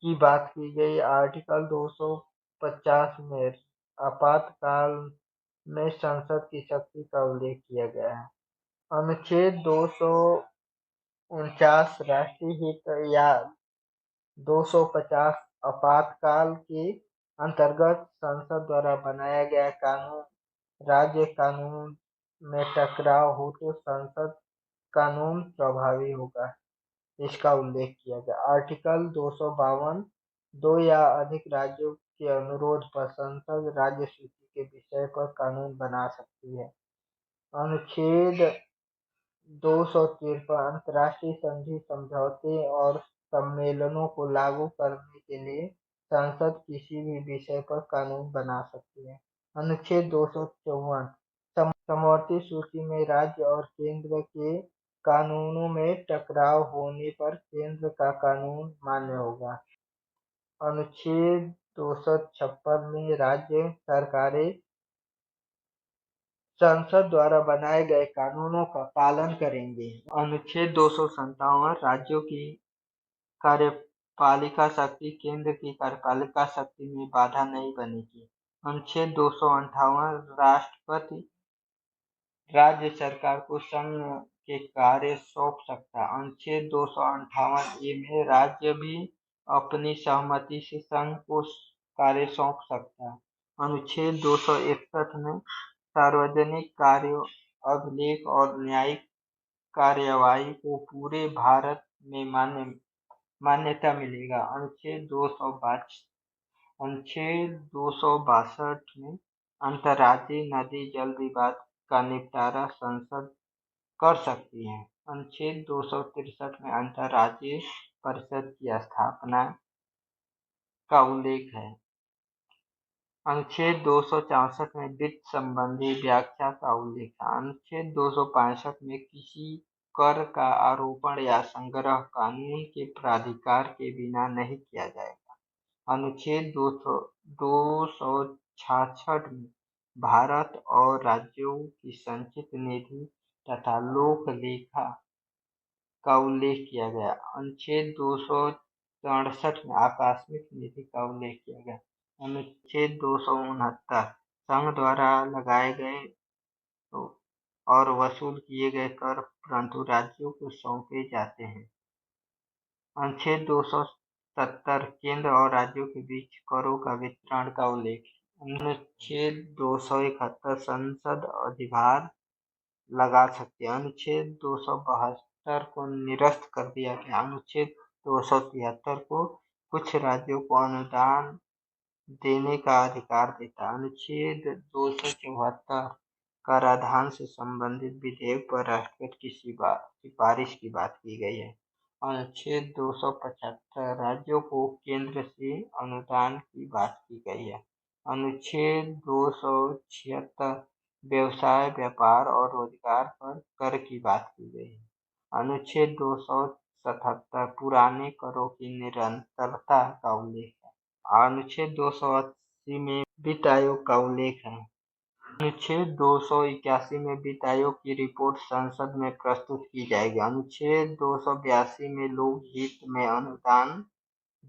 की बात की गई। आर्टिकल 250 में आपातकाल में संसद की शक्ति का उल्लेख किया गया है। अनुच्छेद 249 राष्ट्रीय हित या 250 आपातकाल के अंतर्गत संसद द्वारा बनाया गया कानून राज्य कानून में टकराव हो तो संसद कानून प्रभावी होगा, इसका उल्लेख किया गया। आर्टिकल 252 दो या अधिक राज्यों के अनुरोध पर संसद राज्य सूची के विषय पर कानून बना सकती है। अनुच्छेद 253 अंतर्राष्ट्रीय संधि समझौते और सम्मेलनों को लागू करने के लिए संसद किसी भी विषय पर कानून बना सकती है। अनुच्छेद 254 समवर्ती सूची में राज्य और केंद्र के कानूनों में टकराव होने पर केंद्र का कानून मान्य होगा। अनुच्छेद 256 में राज्य सरकारें संसद द्वारा बनाए गए कानूनों का पालन करेंगे। अनुच्छेद 257 राज्यों की कार्यपालिका शक्ति केंद्र की कार्यपालिका शक्ति में बाधा नहीं बनेगी। अनुच्छेद 258 राष्ट्रपति राज्य सरकार को संघ के कार्य सौंप सकता है। अनुच्छेद 258 ए में राज्य भी अपनी सहमति से संघ को कार्य सौंप सकता है। अनुच्छेद 261 में सार्वजनिक कार्यों, अभिलेख और न्यायिक कार्यवाही को पूरे भारत में मान्यता मिलेगा। अनुच्छेद 262 में अंतर्राज्यीय नदी जल विवाद का निपटारा संसद कर सकती है। अनुच्छेद 263 में अंतर्राज्यीय परिषद की स्थापना का उल्लेख है। अनुच्छेद 264 में वित्त संबंधी व्याख्या का उल्लेख है। अनुच्छेद 265 में किसी कर का आरोपण या संग्रह कानून के प्राधिकार के बिना नहीं किया जाएगा। अनुच्छेद 266 में भारत और राज्यों की संचित निधि तथा लोक लेखा का उल्लेख किया गया। अनुच्छेद 267 में आकस्मिक निधि का उल्लेख किया गया। अनुच्छेद 269 संघ द्वारा लगाए गए और वसूल किए गए कर परंतु राज्यों को सौंपे जाते हैं। अनुच्छेद 270 केंद्र और राज्यों के बीच करों का वितरण का उल्लेख। अनुच्छेद 271 संसद अधिभार लगा सकती है। अनुच्छेद 272 को निरस्त कर दिया गया। अनुच्छेद 273 को कुछ राज्यों को अनुदान देने का अधिकार देता है। अनुच्छेद 274 कराधान से संबंधित विधेयक पर राष्ट्रपति की सिफारिश की बात की गई है। अनुच्छेद 275 राज्यों को केंद्र से अनुदान की बात की गई है। अनुच्छेद 276 व्यवसाय, व्यापार और रोजगार पर कर की बात की गई है। अनुच्छेद 277 पुराने करों की निरंतरता का उल्लेख है। अनुच्छेद 280 में वित्त आयोग का उल्लेख है। अनुच्छेद 281 में वित्त आयोग की रिपोर्ट संसद में प्रस्तुत की जाएगी। अनुच्छेद 282 में लोक हित में अनुदान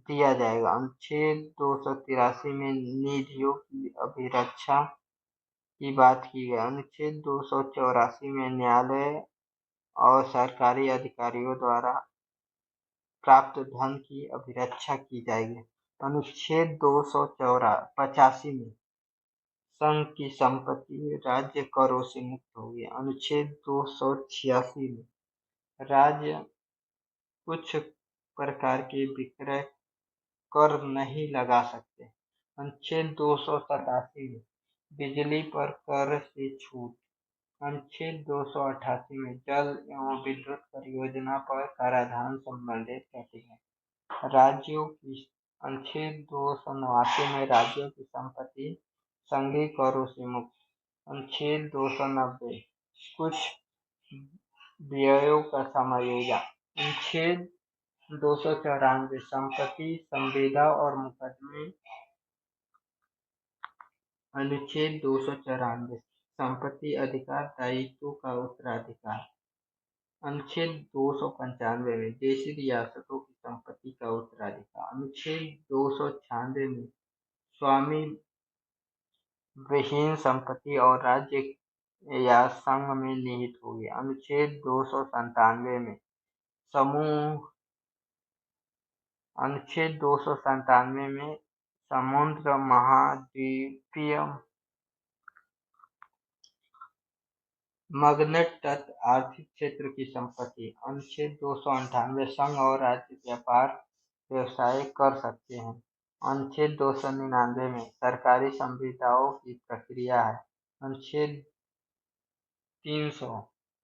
दिया जाएगा। अनुच्छेद 283 में निधियों की अभिरक्षा की बात की गई। अनुच्छेद 284 में न्यायालय और सरकारी अधिकारियों द्वारा प्राप्त धन की अभिरक्षा की जाएगी। अनुच्छेद 285 में संघ की संपत्ति राज्य करों से मुक्त होगी। अनुच्छेद 286 में राज्य कुछ प्रकार के विक्रय कर नहीं लगा सकते। अनुच्छेद 287 में बिजली पर कर से छूट। अनुच्छेद 288 में जल एवं विद्युत परियोजना पर कराधान संबंधित कहते हैं। राज्यों की अनुच्छेद 289 में राज्यों की संपत्ति संघीय करों से मुक्त। अनुच्छेद 290 कुछ व्ययों का समायोजन। अनुच्छेद 294 संपत्ति संविदा और मुकदमे। अनुच्छेद 294 संपत्ति अधिकार दायित्वों का उत्तराधिकार। अनुच्छेद 295 में देशी रियासतों की संपत्ति का उत्तराधिकार। अनुच्छेद 296 में स्वामी विहीन संपत्ति और राज्य या संघ में निहित होगी। अनुच्छेद 297 में समूह। अनुच्छेद 297 में समुद्र महाद्वीपीय मैग्नेट तत्व आर्थिक क्षेत्र की संपत्ति। अनुच्छेद 298 संघ और राज्य व्यापार व्यवसाय कर सकते हैं। अनुच्छेद 299 में सरकारी संविदाओं की प्रक्रिया है। अनुच्छेद 300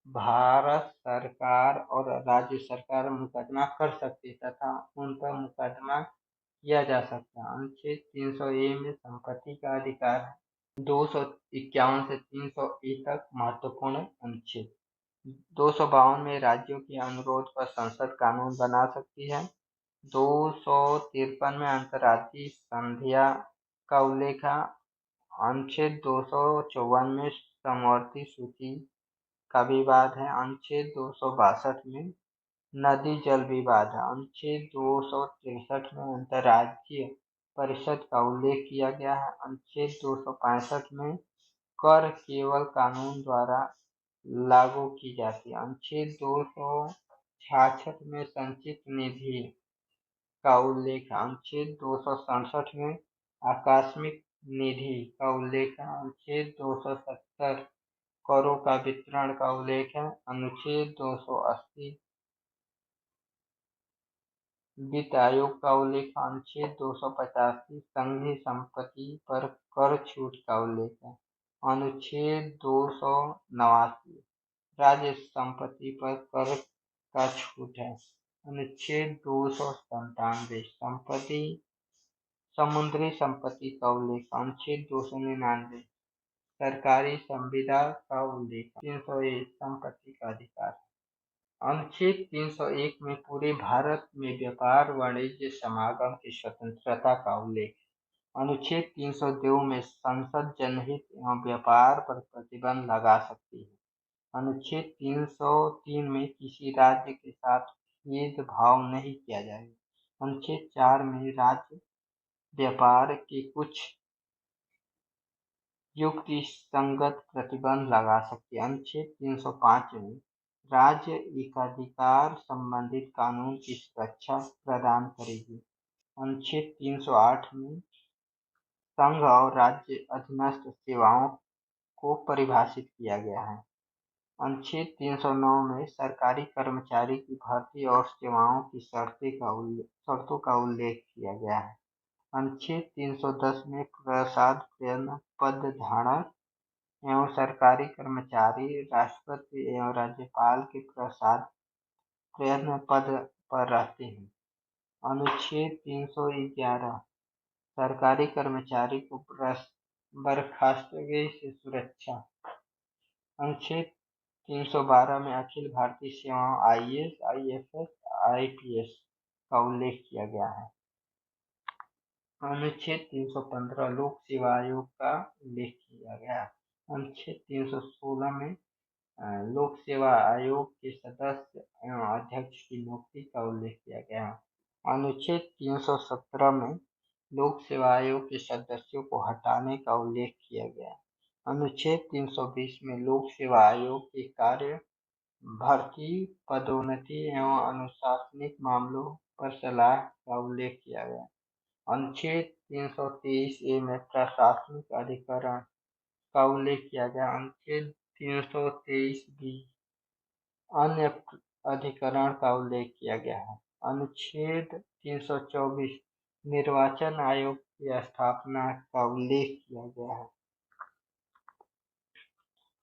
भारत सरकार और राज्य सरकार मुकदमा कर सकती है तथा उन पर मुकदमा किया जा सकता है। अनुच्छेद 300A में संपत्ति का अधिकार है। 251 से 300A तक महत्वपूर्ण अनुच्छेद। 252 में राज्यों के अनुरोध पर संसद कानून बना सकती है। 253 में अंतर्राज्यीय संधियां का उल्लेख है। अनुच्छेद 254 में समवर्ती सूची का विवाद है। अनुच्छेद 262 में नदी जल विवाद है। अनुच्छेद 263 में अंतर्राज्यीय परिषद का उल्लेख किया गया है। अनुच्छेद 265 में कर केवल कानून द्वारा लागू की जाती है। अनुच्छेद 266 में संचित निधि का उल्लेख है। अनुच्छेद 267 में आकस्मिक निधि का उल्लेख है। अनुच्छेद 270 करों का वितरण का उल्लेख है। अनुच्छेद 280 वित्त आयोग का उल्लेख। अनुच्छेद 285 संघीय संपत्ति पर कर छूट का उल्लेख है। अनुच्छेद 289 राज्य संपत्ति पर कर का छूट है। अनुच्छेद 297 समुद्री संपत्ति का उल्लेख। अनुच्छेद 299 सरकारी संविदा का उल्लेख। 301 संपत्ति का अधिकार। अनुच्छेद 301 में पूरे भारत में व्यापार वाणिज्य समागम की स्वतंत्रता का उल्लेख। अनुच्छेद 302 में संसद जनहित एवं व्यापार पर प्रतिबंध लगा सकती है। अनुच्छेद 303 में किसी राज्य के साथ भेदभाव नहीं किया जाएगा। अनुच्छेद 4 में राज्य व्यापार के कुछ युक्ति संगत प्रतिबंध लगा सकती है। अनुच्छेद 305 में राज्य एकाधिकार संबंधित कानून की सुरक्षा प्रदान करेगी। अनुच्छेद 308 में संघ और राज्य अधीनस्थ सेवाओं को परिभाषित किया गया है। अनुच्छेद 309 में सरकारी कर्मचारी की भर्ती और सेवाओं की शर्तों का उल्लेख किया गया है। अनुच्छेद 310 में प्रसाद प्रयत्न पद धारक एवं सरकारी कर्मचारी राष्ट्रपति एवं राज्यपाल के प्रसाद प्रयत्न पद पर रहते हैं। अनुच्छेद 311 सरकारी कर्मचारी को बर्खास्तगी से सुरक्षा। अनुच्छेद 312 में अखिल भारतीय सेवाओं आईएएस, आईएफएस, आईपीएस का उल्लेख किया गया है। अनुच्छेद 315 लोक सेवा आयोग का उल्लेख किया गया है। अनुच्छेद 316 में लोक सेवा आयोग के सदस्य एवं अध्यक्ष की नियुक्ति का उल्लेख किया गया है। अनुच्छेद 317 में लोक सेवा आयोग के सदस्यों को हटाने का उल्लेख किया गया है। अनुच्छेद 320 में लोक सेवा आयोग के कार्य, भर्ती, पदोन्नति एवं अनुशासनिक मामलों पर सलाह का उल्लेख किया गया है। अनुच्छेद 323 ए में प्रशासनिक अधिकरण का उल्लेख किया गया। अनुच्छेद 323 बी अन्य अधिकरण का उल्लेख किया गया है। अनुच्छेद 324 निर्वाचन आयोग की स्थापना का उल्लेख किया गया है।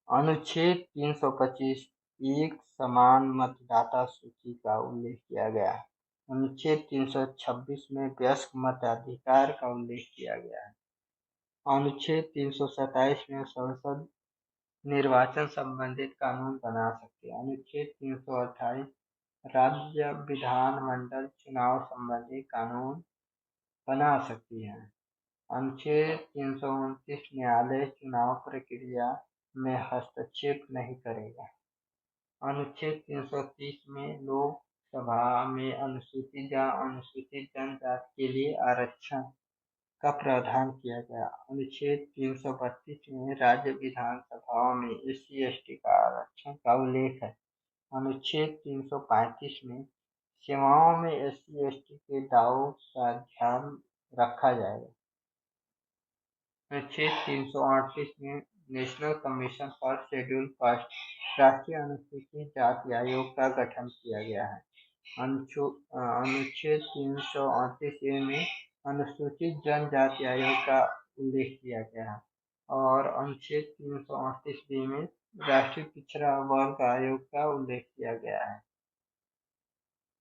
अनुच्छेद 325 एक समान मतदाता सूची का उल्लेख किया गया है। अनुच्छेद 326 में वयस्क मताधिकार का उल्लेख किया गया है। अनुच्छेद 327 में संसद निर्वाचन संबंधित कानून बना सकती है। अनुच्छेद 328 राज्य विधानमंडल चुनाव संबंधी कानून बना सकती है। अनुच्छेद 329 न्यायालय चुनाव प्रक्रिया में हस्तक्षेप नहीं करेगा। अनुच्छेद 330 में लोकसभा में अनुसूचित या अनुसूचित जनजाति के लिए आरक्षण का प्रावधान किया गया। अनुच्छेद 332 में राज्य विधानसभाओं में SC/ST का आरक्षण का उल्लेख है। अनुच्छेद 335 में सेवाओं में SC/ST के दावों का ध्यान रखा जाएगा। अनुच्छेद 338 में national commission for schedule caste राष्ट्रीय अनुसूचित जाति आयोग का गठन किया गया है। अनुच्छेद 338 ए में अनुसूचित जनजाति आयोग का उल्लेख किया गया है और अनुच्छेद 338 बी में राष्ट्रीय पिछड़ा वर्ग आयोग का उल्लेख किया गया है।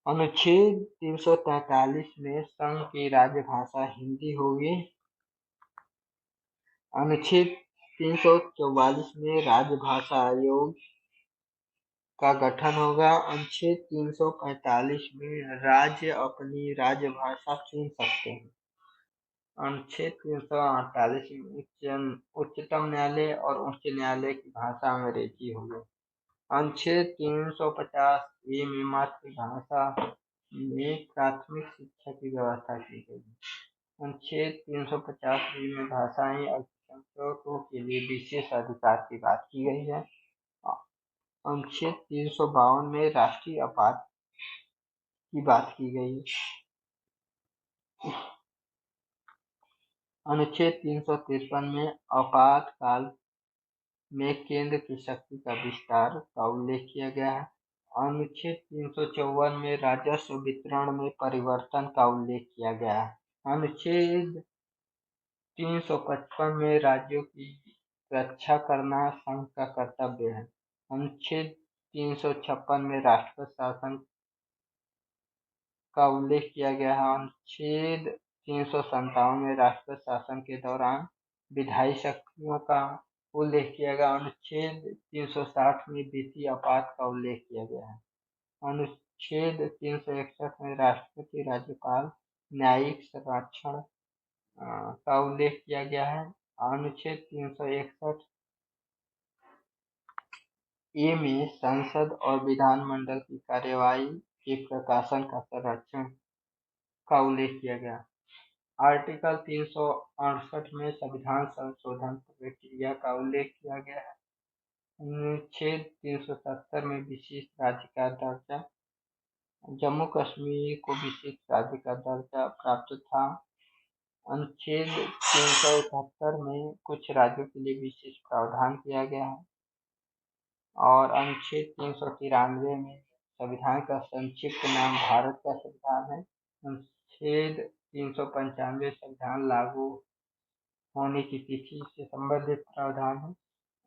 अनुच्छेद 343 में संघ की राजभाषा हिंदी होगी। अनुच्छेद 344 में राजभाषा आयोग का गठन होगा। अनुच्छेद 345 में राज्य अपनी राजभाषा चुन सकते हैं। अनुच्छेद 348 में उच्चतम न्यायालय और उच्च न्यायालय की भाषा अंग्रेजी होगी। अनुच्छेद 350 ए में मातृभाषा में प्राथमिक शिक्षा की व्यवस्था की गई है। अनुच्छेद 350 बी में भाषाई अल्पसंख्यकों के लिए विशेष अधिकार की बात की गई है। अनुच्छेद 352 में राष्ट्रीय आपात की बात की गई है। अनुच्छेद 353 में आपातकाल में केंद्र की शक्ति का विस्तार का उल्लेख किया गया है। अनुच्छेद 354 में राजस्व वितरण में परिवर्तन का उल्लेख किया गया है। अनुच्छेद 355 में राज्यों की रक्षा करना संघ का कर्तव्य है। अनुच्छेद 356 में राष्ट्रपति शासन का उल्लेख किया गया है। अनुच्छेद 357 में राष्ट्रपति शासन के दौरान विधायी शक्तियों का उल्लेख किया गया। अनुच्छेद 360 में वित्तीय आपात का उल्लेख किया गया है। अनुच्छेद 361 में राष्ट्रपति, राज्यपाल, न्यायिक संरक्षण का उल्लेख किया गया है। अनुच्छेद 361 ए में संसद और विधानमंडल की कार्यवाही के प्रकाशन का संरक्षण का उल्लेख किया गया। आर्टिकल 368 में संविधान संशोधन प्रक्रिया का उल्लेख किया गया है। अनुच्छेद 370 में विशेष राज्य का दर्जा, जम्मू कश्मीर को विशेष राज्य का दर्जा प्राप्त था। अनुच्छेद 371 में कुछ राज्यों के लिए विशेष प्रावधान किया गया है और अनुच्छेद 393 में संविधान का संक्षिप्त नाम भारत का संविधान है। अनुच्छेद 395 संविधान लागू होने की तिथि से संबंधित प्रावधान है।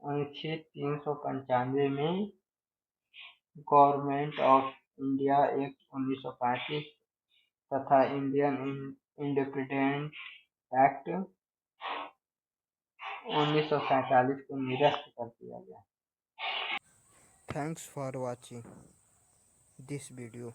अनुच्छेद 395 में गवर्नमेंट ऑफ इंडिया एक्ट 1935 तथा इंडियन इंडिपेंडेंस एक्ट 1947 को निरस्त कर दिया गया।
Thanks for watching this video.